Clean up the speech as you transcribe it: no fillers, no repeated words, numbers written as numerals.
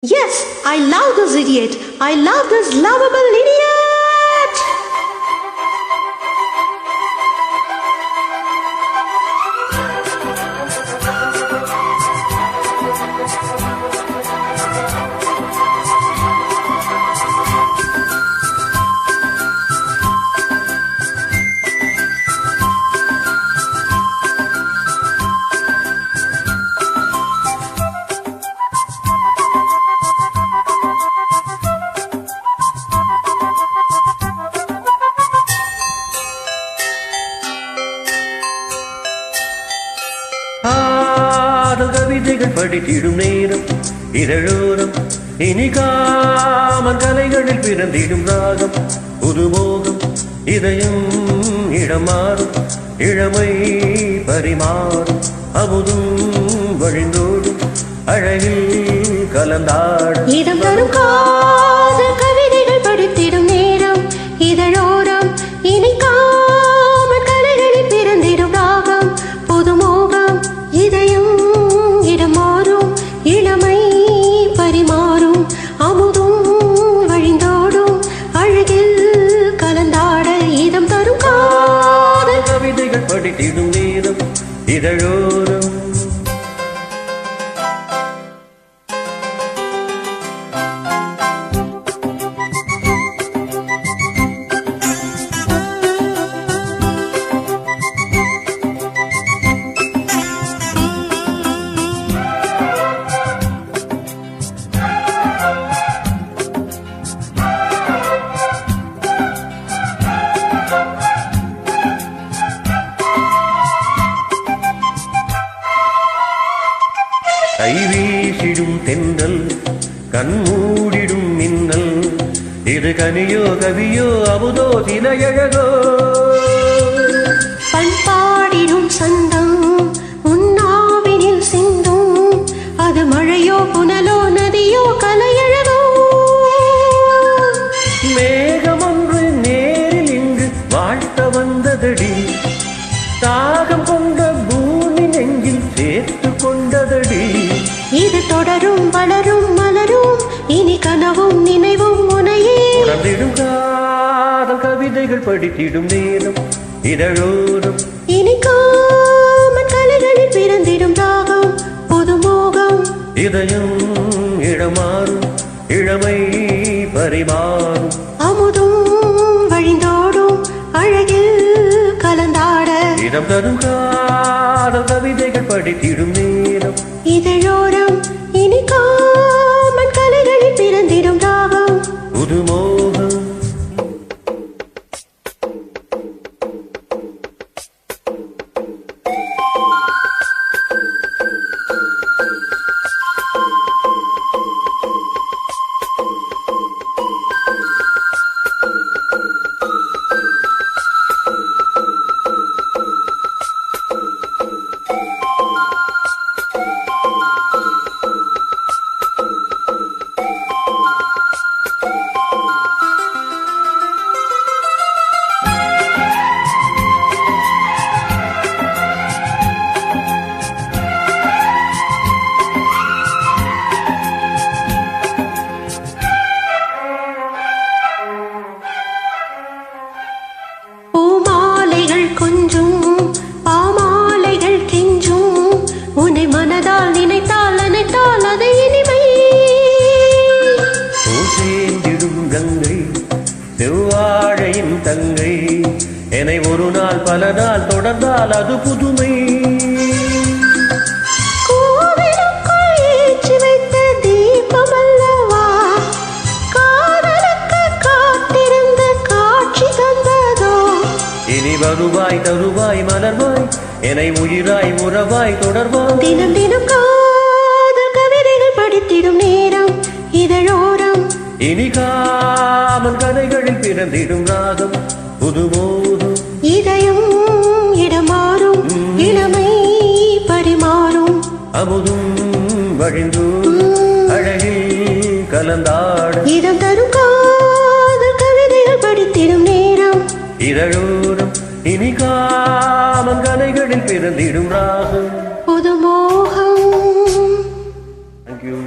Yes, I love this idiot. I love this lovable idiot. கவிதைகள் படித்திடும் நேரம் இதழோரம் இனி common கலைகளில் பிறந்திடும் ராகம் புதுமோகம் இதயம் இடமாறும் இளமை பரிமாறும் அமுதும் வழிந்தோடும் அழகில் கலந்தாடும் இதம் தரும் காதல் கவிதைகள் படித்திடும் நேரம் இதழோரம் இனி காமன் கலைகளில் பிறந்திடும் ராகம் புதுமோகம் இதயம் இடமாறும் இளமை பரிமாறும் அமுதும் வழிந்தோடும் அழகில் கலந்தாட இதம் தரும் காதல் கவிதைகள் படித்திடும் நேரம் இதழோரம் கைவீசிடும் தென்றல் கண்மூடிடும் மின்னல் இது கனியோ கவியோ அமுதோ தினையழகோ பண்பாடிடும் சந்தம் உன்னாவினில் சிந்தும் அது மழையோ புனலோ நதியோ கலையழகோ மேகம் ஒன்று நேரில் இங்கு வாழ்த்த வந்ததடி தாகம் கொண்ட பூமி நெஞ்சில் சேர்த்து கொண்டதடி இது தொடரும் வளரும் மலரும் இனி கனவும் நினைவும் உனையே உணர்ந்திடும் காதல் கவிதைகள் படித்திடும் நேரம் இதழோரம் இனி காமன் கலைகளில் பிறந்திடும் ராகம் புதுமோகம் இதயம் இடமாறும் இளமை பரிமாறும் அமுதும் வழிந்தோடும் அழகில் கலந்தாட இடம் தரும் காதல் கவிதைகள் படித்திடும் நேரம் இதழோரம் இனி காமன் கலைகளில் பிறந்திடும் ராகம் புதுமோகம் பூமாலைகள் கொஞ்சும் பாமாலைகள் கெஞ்சும் உன்னை மனதால் நினைத்தால் அனைத்தால் அதை இனிமை சேர்ந்திடும் கங்கை செவ்வாழையின் தங்கை என்னை ஒரு நாள் பல நாள் தொடர்ந்தால் அது புதுமை கோவிலுக்குள் ஏற்றி வைத்த தீபம் அல்லவா காதலுக்கு காத்திருந்த காட்சி தந்ததோ இனி வருவாய் தருவாய் மலர்வாய் என்னை உயிராய் உறவாய் தொடர்வாய் தினம் தினம் காதல் கவிதைகள் படித்திடும் நேரம் இதழோரம் இனி காமன் கதைகளில் பிறந்திடும் ராகம் புதுமோகம் இதயம் இடமாறும் இளமை பரிமாறும் அமுதும் வழிந்து அழகில் கலந்தாடும் இதம் தரும் காதல் கவிதைகள் படித்திடும் நேரம் இதழோரம் இனி காமன் கதைகளில் பிறந்திடும் ராகம் புதுமோகம். Thank you.